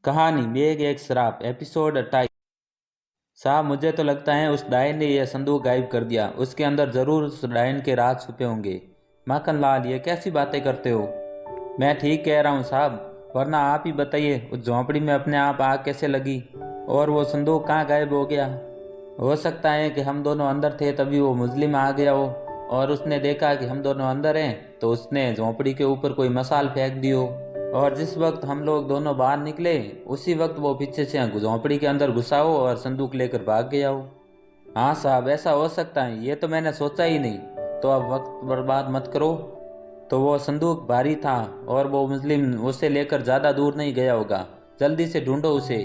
कहानी मेघ एक श्राप एपिसोड 28। साहब मुझे तो लगता है उस डायन ने यह संदूक गायब कर दिया। उसके अंदर जरूर उस डायन के राज छुपे होंगे। माखनलाल ये कैसी बातें करते हो? मैं ठीक कह रहा हूँ साहब, वरना आप ही बताइए उस झोंपड़ी में अपने आप आग कैसे लगी और वो संदूक कहाँ गायब हो गया? हो सकता है कि हम दोनों अंदर थे तभी वो मुस्लिम आ गया हो और उसने देखा कि हम दोनों अंदर हैं तो उसने झोंपड़ी के ऊपर कोई मसाल फेंक दी हो और जिस वक्त हम लोग दोनों बाहर निकले उसी वक्त वो पीछे से झोंपड़ी के अंदर घुसा हो और संदूक लेकर भाग गया हो। हाँ साहब ऐसा हो सकता है, ये तो मैंने सोचा ही नहीं। तो अब वक्त बर्बाद मत करो। तो वो संदूक भारी था और वो मुस्लिम उसे लेकर ज़्यादा दूर नहीं गया होगा। जल्दी से ढूंढो उसे।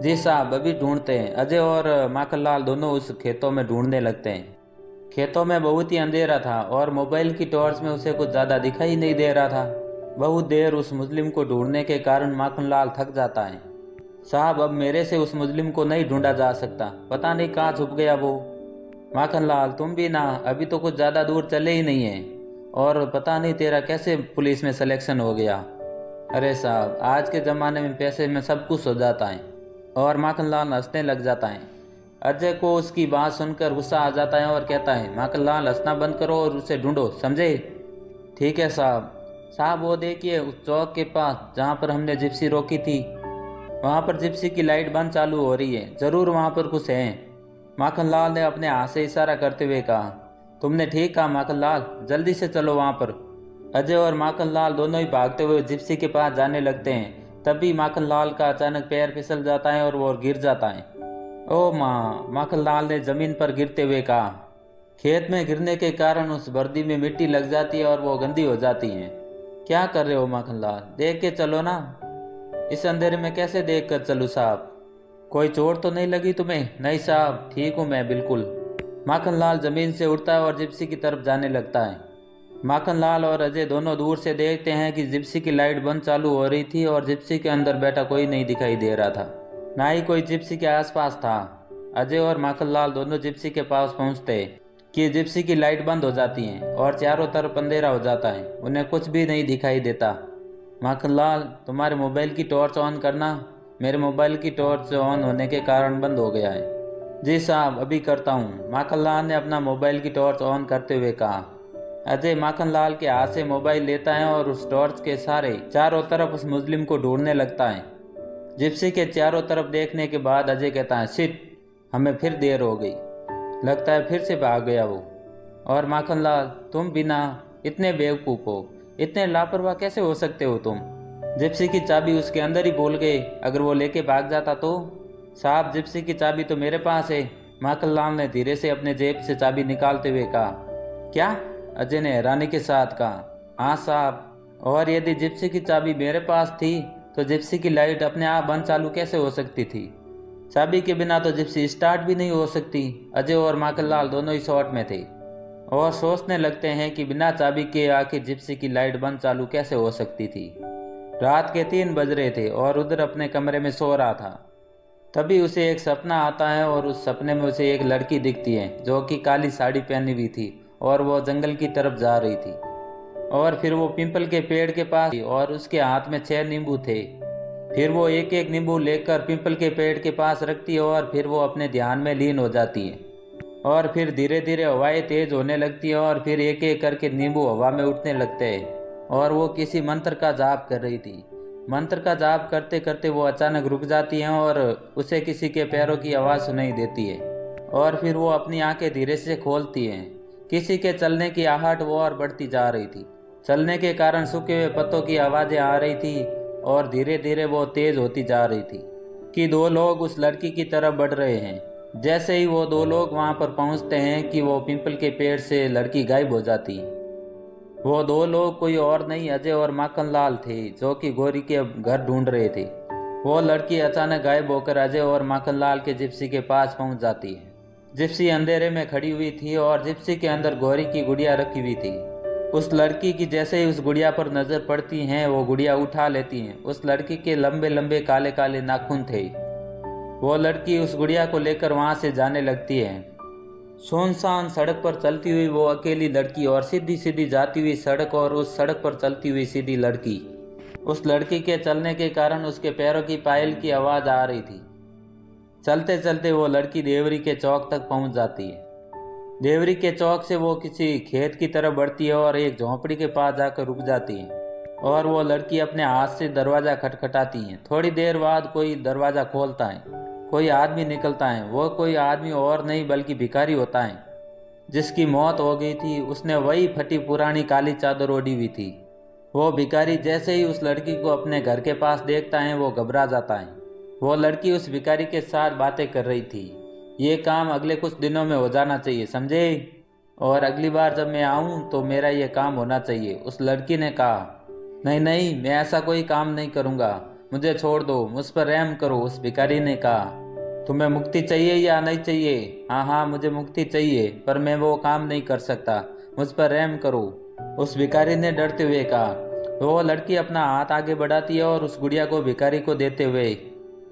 जी साहब अभी ढूंढते हैं। अजय और माखनलाल दोनों उस खेतों में ढूंढने लगते हैं। खेतों में बहुत ही अंधेरा था और मोबाइल की टॉर्च में उसे कुछ ज़्यादा दिखाई नहीं दे रहा था। बहुत देर उस मुस्लिम को ढूंढने के कारण माखनलाल थक जाता है। साहब अब मेरे से उस मुस्लिम को नहीं ढूंढा जा सकता, पता नहीं कहाँ छुप गया वो। माखनलाल तुम भी ना, अभी तो कुछ ज़्यादा दूर चले ही नहीं है और पता नहीं तेरा कैसे पुलिस में सिलेक्शन हो गया। अरे साहब आज के ज़माने में पैसे में सब कुछ हो जाता है। और माखनलाल हंसने लग जाता है। अजय को उसकी बात सुनकर गुस्सा आ जाता है और कहता है माखनलाल हंसना बंद करो और उसे ढूंढो, समझे? ठीक है साहब। साहब वो देखिए उस चौक के पास जहाँ पर हमने जिप्सी रोकी थी, वहाँ पर जिप्सी की लाइट बंद चालू हो रही है। जरूर वहाँ पर कुछ है। माखनलाल ने अपने हाथ से इशारा करते हुए कहा। तुमने ठीक कहा माखनलाल, जल्दी से चलो वहाँ पर। अजय और माखनलाल दोनों ही भागते हुए जिप्सी के पास जाने लगते हैं। तभी माखनलाल का अचानक पैर फिसल जाता है और वो गिर जाता है। ओ माँ, माखनलाल ने जमीन पर गिरते हुए कहा। खेत में गिरने के कारण उस वर्दी में मिट्टी लग जाती है और वो गंदी हो जाती है। क्या कर रहे हो माखनलाल, देख के चलो ना। इस अंधेरे में कैसे देख कर चलूँ साहब? कोई चोट तो नहीं लगी तुम्हें? नहीं साहब ठीक हूँ मैं बिल्कुल। माखनलाल जमीन से उठता है और जिप्सी की तरफ जाने लगता है। माखनलाल और अजय दोनों दूर से देखते हैं कि जिप्सी की लाइट बंद चालू हो रही थी और जिप्सी के अंदर बैठा कोई नहीं दिखाई दे रहा था, ना ही कोई जिप्सी के आसपास था। अजय और माखनलाल दोनों जिप्सी के पास पहुंचते कि जिप्सी की लाइट बंद हो जाती है और चारों तरफ अंधेरा हो जाता है। उन्हें कुछ भी नहीं दिखाई देता। माखनलाल तुम्हारे मोबाइल की टॉर्च ऑन करना। मेरे मोबाइल की टॉर्च ऑन होने के कारण बंद हो गया है। जी साहब अभी करता हूँ, माखनलाल ने अपना मोबाइल की टॉर्च ऑन करते हुए कहा। अजय माखनलाल के हाथ से मोबाइल लेता है और उस टॉर्च के सारे चारों तरफ उस मुस्लिम को ढूंढने लगता है। जिप्सी के चारों तरफ देखने के बाद अजय कहता है शिट, हमें फिर देर हो गई। लगता है फिर से भाग गया वो। और माखनलाल तुम बिना इतने बेवकूफ़ हो, इतने लापरवाह कैसे हो सकते हो तुम? जिप्सी की चाबी उसके अंदर ही भूल गए, अगर वो लेके भाग जाता तो? साहब जिप्सी की चाबी तो मेरे पास है, माखनलाल ने धीरे से अपने जेब से चाबी निकालते हुए कहा। क्या? अजय ने हैरानी के साथ कहा। हाँ साहब, और यदि जिप्सी की चाबी मेरे पास थी तो जिप्सी की लाइट अपने आप बंद चालू कैसे हो सकती थी? चाबी के बिना तो जिप्सी स्टार्ट भी नहीं हो सकती। अजय और माखनलाल दोनों ही शॉट में थे और सोचने लगते हैं कि बिना चाबी के आखिर जिप्सी की लाइट बंद चालू कैसे हो सकती थी। रात के 3 बज रहे थे और उधर अपने कमरे में सो रहा था। तभी उसे एक सपना आता है और उस सपने में उसे एक लड़की दिखती है जो कि काली साड़ी पहनी हुई थी और वो जंगल की तरफ जा रही थी। और फिर वो पीपल के पेड़ के पास थी और उसके हाथ में 6 नींबू थे। फिर वो एक एक नींबू लेकर पीपल के पेड़ के पास रखती है और फिर वो अपने ध्यान में लीन हो जाती है। और फिर धीरे धीरे हवाएं तेज होने लगती है और फिर एक एक करके नींबू हवा में उठने लगते हैं। और वो किसी मंत्र का जाप कर रही थी। मंत्र का जाप करते करते वो अचानक रुक जाती हैं और उसे किसी के पैरों की आवाज़ सुनाई देती है। और फिर वो अपनी आंखें धीरे से खोलती हैं। किसी के चलने की आहट वो और बढ़ती जा रही थी। चलने के कारण सूखे हुए पत्तों की आवाज़ें आ रही थी और धीरे धीरे वो तेज होती जा रही थी कि 2 लोग उस लड़की की तरफ बढ़ रहे हैं। जैसे ही वो 2 लोग वहां पर पहुंचते हैं कि वो पीपल के पेड़ से लड़की गायब हो जाती है। वो 2 लोग कोई और नहीं अजय और माखनलाल थे जो कि गौरी के घर ढूंढ रहे थे। वो लड़की अचानक गायब होकर अजय और माखनलाल के जिप्सी के पास पहुंच जाती है। जिप्सी अंधेरे में खड़ी हुई थी और जिप्सी के अंदर गौरी की गुड़िया रखी हुई थी। उस लड़की की जैसे ही उस गुड़िया पर नजर पड़ती हैं वो गुड़िया उठा लेती हैं। उस लड़की के लंबे लंबे काले काले नाखून थे। वो लड़की उस गुड़िया को लेकर वहां से जाने लगती है। सुनसान सड़क पर चलती हुई वो अकेली लड़की और सीधी सीधी जाती हुई सड़क और उस सड़क पर चलती हुई सीधी लड़की। उस लड़की के चलने के कारण उसके पैरों की पायल की आवाज़ आ रही थी। चलते चलते वो लड़की देवरी के चौक तक पहुंच जाती है। देवरी के चौक से वो किसी खेत की तरफ बढ़ती है और एक झोंपड़ी के पास जाकर रुक जाती है और वो लड़की अपने हाथ से दरवाज़ा खटखटाती है। थोड़ी देर बाद कोई दरवाज़ा खोलता है, कोई आदमी निकलता है। वो कोई आदमी और नहीं बल्कि भिखारी होता है जिसकी मौत हो गई थी। उसने वही फटी पुरानी काली चादर ओढ़ी हुई थी। वो भिखारी जैसे ही उस लड़की को अपने घर के पास देखता है वो घबरा जाता है। वो लड़की उस भिखारी के साथ बातें कर रही थी। ये काम अगले कुछ दिनों में हो जाना चाहिए, समझे? और अगली बार जब मैं आऊँ तो मेरा ये काम होना चाहिए। उस लड़की ने कहा, नहीं नहीं, मैं ऐसा कोई काम नहीं करूँगा, मुझे छोड़ दो, मुझ पर रहम करो। उस भिखारी ने कहा, तुम्हें मुक्ति चाहिए या नहीं चाहिए? हाँ हाँ, मुझे मुक्ति चाहिए, पर मैं वो काम नहीं कर सकता, मुझ पर रहम करो। उस भिखारी ने डरते हुए कहा। वो लड़की अपना हाथ आगे बढ़ाती है और उस गुड़िया को भिखारी को देते हुए,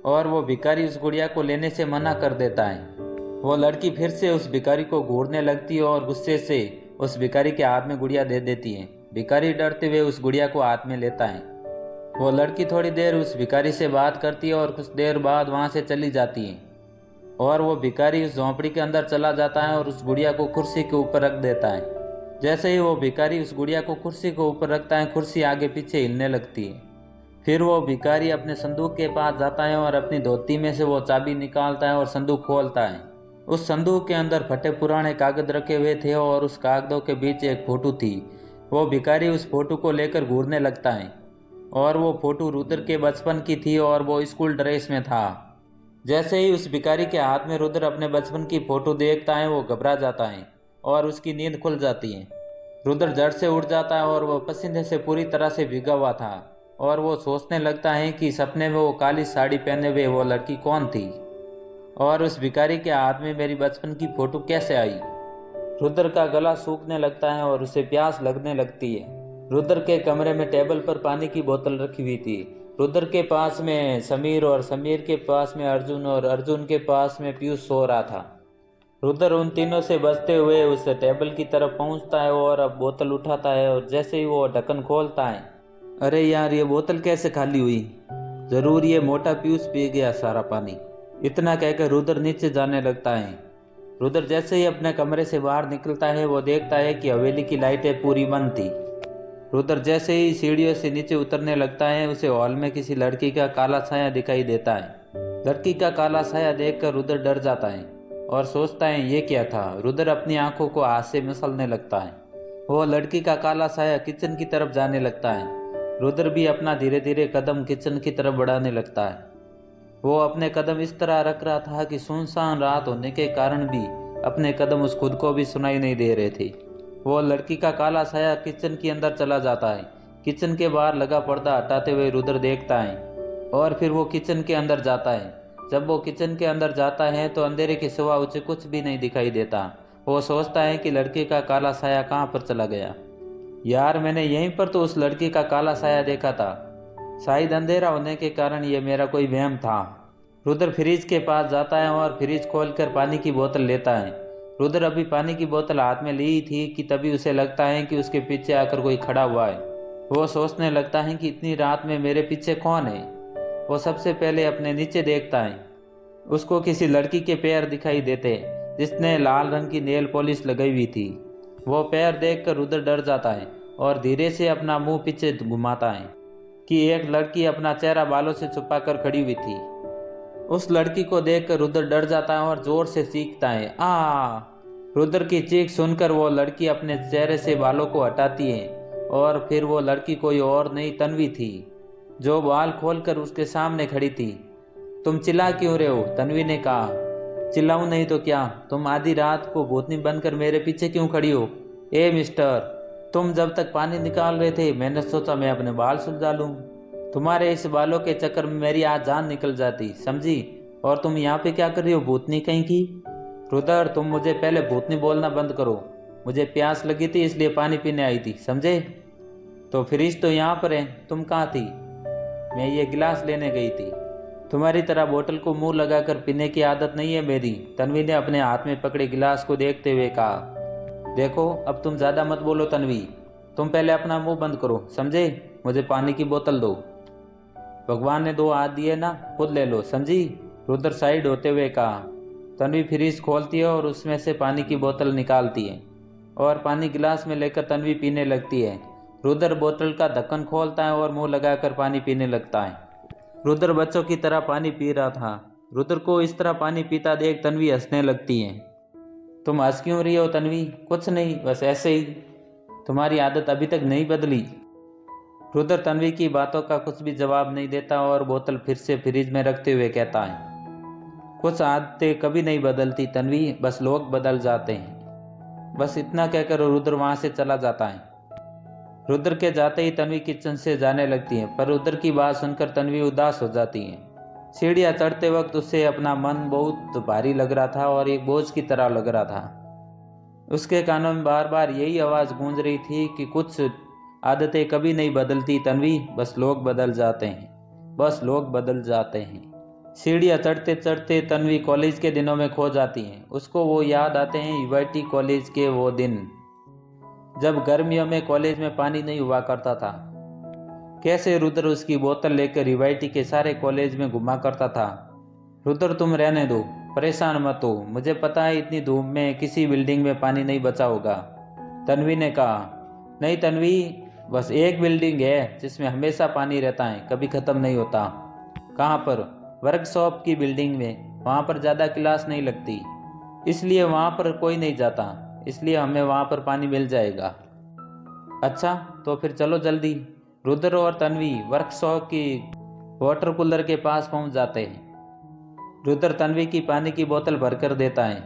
और वो भिखारी उस गुड़िया को लेने से मना कर देता है। वो लड़की फिर से उस भिखारी को घूरने लगती है और गुस्से से उस भिखारी के हाथ में गुड़िया दे देती है। भिखारी डरते हुए उस गुड़िया को हाथ में लेता है। वो लड़की थोड़ी देर उस भिखारी से बात करती है और कुछ देर बाद वहाँ से चली जाती है। और वो भिखारी उस झोंपड़ी के अंदर चला जाता है और उस गुड़िया को कुर्सी के ऊपर रख देता है। जैसे ही वो भिखारी उस गुड़िया को कुर्सी के ऊपर रखता है, कुर्सी आगे पीछे हिलने लगती है। फिर वो भिखारी अपने संदूक के पास जाता है और अपनी धोती में से वो चाबी निकालता है और संदूक खोलता है। उस संदूक के अंदर फटे पुराने कागज रखे हुए थे और उस कागजों के बीच एक फोटो थी। वो भिखारी उस फोटो को लेकर घूरने लगता है और वो फोटो रुद्र के बचपन की थी और वो स्कूल ड्रेस में था। जैसे ही उस भिखारी के हाथ में रुद्र अपने बचपन की फोटो देखता है वो घबरा जाता है और उसकी नींद खुल जाती है। रुद्र जड़ से उठ जाता है और वो पसीने से पूरी तरह से भीगा हुआ था और वो सोचने लगता है कि सपने में वो काली साड़ी पहने हुए वो लड़की कौन थी और उस भिखारी के हाथ में मेरी बचपन की फोटो कैसे आई। रुद्र का गला सूखने लगता है और उसे प्यास लगने लगती है। रुद्र के कमरे में टेबल पर पानी की बोतल रखी हुई थी। रुद्र के पास में समीर और समीर के पास में अर्जुन और अर्जुन के पास में पीयूष सो रहा था। रुद्र उन तीनों से बचते हुए उस टेबल की तरफ पहुंचता है और अब बोतल उठाता है और जैसे ही वो ढक्कन खोलता है, अरे यार, ये बोतल कैसे खाली हुई? जरूर ये मोटा पीयूष पी गया सारा पानी। इतना कहकर रुद्र नीचे जाने लगता है। रुद्र जैसे ही अपने कमरे से बाहर निकलता है वो देखता है कि हवेली की लाइटें पूरी बंद थी। रुद्र जैसे ही सीढ़ियों से नीचे उतरने लगता है उसे हॉल में किसी लड़की का काला साया दिखाई देता है। लड़की का काला साया देखकर रुद्र डर जाता है और सोचता है ये क्या था। रुद्र अपनी आंखों को हाथ से मसलने लगता है। वो लड़की का काला साया किचन की तरफ जाने लगता है। रुद्र भी अपना धीरे धीरे कदम किचन की तरफ बढ़ाने लगता है। वो अपने कदम इस तरह रख रहा था कि सुनसान रात होने के कारण भी अपने कदम उस खुद को भी सुनाई नहीं दे रहे थे। वो लड़की का काला साया किचन के अंदर चला जाता है। किचन के बाहर लगा पर्दा हटाते हुए रुद्र देखता है और फिर वो किचन के अंदर जाता है। जब वो किचन के अंदर जाता है तो अंधेरे के सिवा उसे कुछ भी नहीं दिखाई देता। वो सोचता है कि लड़की का काला साया कहाँ पर चला गया। यार, मैंने यहीं पर तो उस लड़की का काला साया देखा था। शायद अंधेरा होने के कारण ये मेरा कोई वहम था। रुद्र फ्रिज के पास जाता है और फ्रिज खोलकर पानी की बोतल लेता है। रुद्र अभी पानी की बोतल हाथ में ली थी कि तभी उसे लगता है कि उसके पीछे आकर कोई खड़ा हुआ है। वो सोचने लगता है कि इतनी रात में मेरे पीछे कौन है। वो सबसे पहले अपने नीचे देखता है। उसको किसी लड़की के पैर दिखाई देते जिसने लाल रंग की नेल पॉलिश लगाई हुई थी। वो पैर देखकर रुद्र डर जाता है और धीरे से अपना मुंह पीछे घुमाता है कि एक लड़की अपना चेहरा बालों से छुपाकर खड़ी हुई थी। उस लड़की को देखकर रुद्र डर जाता है और जोर से चीखता है, आ! रुद्र की चीख सुनकर वो लड़की अपने चेहरे से बालों को हटाती है और फिर वो लड़की कोई और नहीं तन्वी थी जो बाल खोलकर उसके सामने खड़ी थी। तुम चिल्ला क्यों रहे हो? तन्वी ने कहा। चिल्लाऊं नहीं तो क्या? तुम आधी रात को भूतनी बनकर मेरे पीछे क्यों खड़ी हो? ए मिस्टर, तुम जब तक पानी निकाल रहे थे मैंने सोचा मैं अपने बाल सुलझा लूं। तुम्हारे इस बालों के चक्कर में मेरी आज जान निकल जाती, समझी? और तुम यहाँ पे क्या कर रही हो, भूतनी कहीं की? रुद्र, तुम मुझे पहले भूतनी बोलना बंद करो। मुझे प्यास लगी थी इसलिए पानी पीने आई थी, समझे? तो फ्रिज तो यहाँ पर है, तुम कहाँ थी? मैं ये गिलास लेने गई थी। तुम्हारी तरह बोतल को मुंह लगाकर पीने की आदत नहीं है मेरी। तन्वी ने अपने हाथ में पकड़े गिलास को देखते हुए कहा। देखो, अब तुम ज़्यादा मत बोलो तन्वी। तुम पहले अपना मुंह बंद करो, समझे? मुझे पानी की बोतल दो। भगवान ने 2 हाथ दिए ना, खुद ले लो, समझी? रुद्र साइड होते हुए कहा। तन्वी फ्रीज खोलती है और उसमें से पानी की बोतल निकालती है और पानी गिलास में लेकर तन्वी पीने लगती है। रुद्र बोतल का ढक्कन खोलता है और मुंह लगाकर पानी पीने लगता है। रुद्र बच्चों की तरह पानी पी रहा था। रुद्र को इस तरह पानी पीता देख तन्वी हंसने लगती है। तुम हंस क्यों रही हो तन्वी? कुछ नहीं, बस ऐसे ही। तुम्हारी आदत अभी तक नहीं बदली। रुद्र तन्वी की बातों का कुछ भी जवाब नहीं देता और बोतल फिर से फ्रिज में रखते हुए कहता है, कुछ आदतें कभी नहीं बदलती तन्वी, बस लोग बदल जाते हैं। बस इतना कहकर रुद्र वहां से चला जाता है। रुद्र के जाते ही तन्वी किचन से जाने लगती है, पर रुद्र की बात सुनकर तन्वी उदास हो जाती है। सीढ़ियाँ चढ़ते वक्त उसे अपना मन बहुत भारी लग रहा था और एक बोझ की तरह लग रहा था। उसके कानों में बार बार यही आवाज़ गूंज रही थी कि कुछ आदतें कभी नहीं बदलती तन्वी, बस लोग बदल जाते हैं, बस लोग बदल जाते हैं। सीढ़ियाँ चढ़ते चढ़ते तन्वी कॉलेज के दिनों में खो जाती हैं। उसको वो याद आते हैं यूआईटी कॉलेज के वो दिन, जब गर्मियों में कॉलेज में पानी नहीं हुआ करता था। कैसे रुद्र उसकी बोतल लेकर यूआईटी के सारे कॉलेज में घुमा करता था। रुद्र तुम रहने दो, परेशान मत हो, मुझे पता है इतनी धूप में किसी बिल्डिंग में पानी नहीं बचा होगा। तन्वी ने कहा, नहीं तन्वी, बस एक बिल्डिंग है जिसमें हमेशा पानी रहता है, कभी ख़त्म नहीं होता। कहाँ पर? वर्कशॉप की बिल्डिंग में। वहाँ पर ज़्यादा क्लास नहीं लगती, इसलिए वहाँ पर कोई नहीं जाता, इसलिए हमें वहाँ पर पानी मिल जाएगा। अच्छा, तो फिर चलो जल्दी। रुद्र और तन्वी वर्कशॉप की वाटर कूलर के पास पहुँच जाते हैं। रुद्र तन्वी की पानी की बोतल भरकर देता है।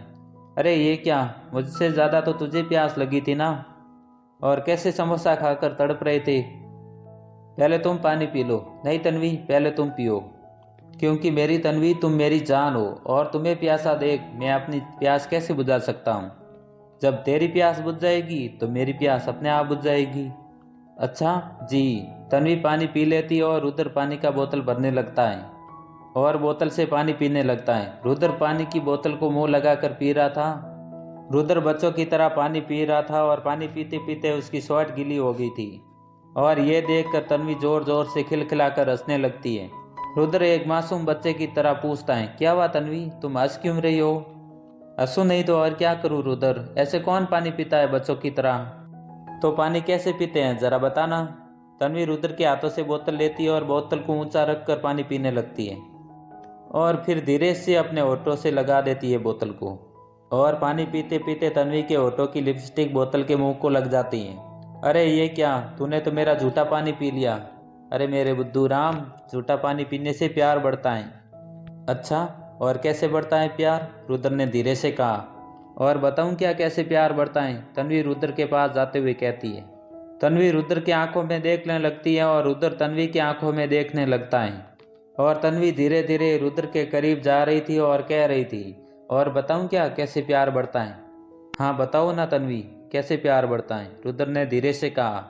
अरे ये क्या, मुझसे ज़्यादा तो तुझे प्यास लगी थी ना, और कैसे समोसा खाकर तड़प रहे थे। पहले तुम पानी पी लो। नहीं तन्वी, पहले तुम पियो, क्योंकि मेरी तन्वी तुम मेरी जान हो और तुम्हें प्यासा देख मैं अपनी प्यास कैसे बुझा सकता हूँ। जब तेरी प्यास बुझ जाएगी तो मेरी प्यास अपने आप बुझ जाएगी। अच्छा जी। तन्वी पानी पी लेती है और रुद्र पानी का बोतल भरने लगता है और बोतल से पानी पीने लगता है। रुद्र पानी की बोतल को मुंह लगाकर पी रहा था। रुद्र बच्चों की तरह पानी पी रहा था और पानी पीते पीते उसकी शर्ट गीली हो गई थी और ये देखकर तन्वी जोर जोर से खिलखिलाकर हंसने लगती है। रुद्र एक मासूम बच्चे की तरह पूछता है, क्या हुआ तन्वी, तुम हंस क्यों रही हो? हंसू नहीं तो और क्या करूँ रुद्र, ऐसे कौन पानी पीता है बच्चों की तरह? तो पानी कैसे पीते हैं जरा बताना। तन्वी रुद्र के हाथों से बोतल लेती है और बोतल को ऊंचा रखकर पानी पीने लगती है और फिर धीरे से अपने होठों से लगा देती है बोतल को, और पानी पीते पीते तन्वी के होठों की लिपस्टिक बोतल के मुंह को लग जाती है। अरे ये क्या, तूने तो मेरा झूठा पानी पी लिया। अरे मेरे बुद्धू राम, झूठा पानी पीने से प्यार बढ़ता है। अच्छा, और कैसे बढ़ता है प्यार? रुद्र ने धीरे से कहा। और बताऊं क्या कैसे प्यार बढ़ता है? तन्वी रुद्र के पास जाते हुए कहती है। तन्वी रुद्र की आंखों में देखने लगती है और रुद्र तन्वी की आंखों में देखने लगता है और तन्वी धीरे धीरे रुद्र के करीब जा रही थी और कह रही थी, और बताऊं क्या कैसे प्यार बढ़ता है? हाँ बताओ ना तन्वी, कैसे प्यार बढ़ता है? रुद्र ने धीरे से कहा।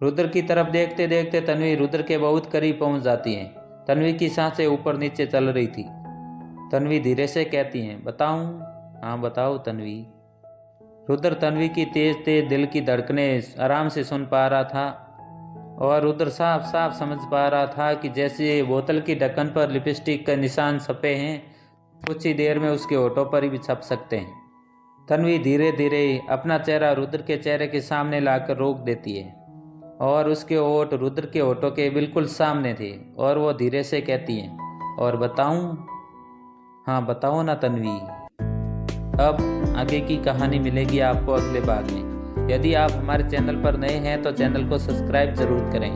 रुद्र की तरफ देखते देखते तन्वी रुद्र के बहुत करीब पहुंच जाती है। तन्वी की सांसें ऊपर नीचे चल रही थी। तन्वी धीरे से कहती है, बताऊं? हाँ बताओ तन्वी। रुद्र तन्वी की तेज तेज दिल की धड़कनें आराम से सुन पा रहा था और रुद्र साफ साफ समझ पा रहा था कि जैसे बोतल की ढक्कन पर लिपस्टिक का निशान छपे हैं, कुछ ही देर में उसके होठों पर भी छप सकते हैं। तन्वी धीरे धीरे अपना चेहरा रुद्र के चेहरे के सामने लाकर रोक देती है और उसके होठ रुद्र के होठों के बिल्कुल सामने थे और वो धीरे से कहती है, और बताऊं? हाँ बताओ ना तन्वी। अब आगे की कहानी मिलेगी आपको अगले भाग में। यदि आप हमारे चैनल पर नए हैं तो चैनल को सब्सक्राइब जरूर करें।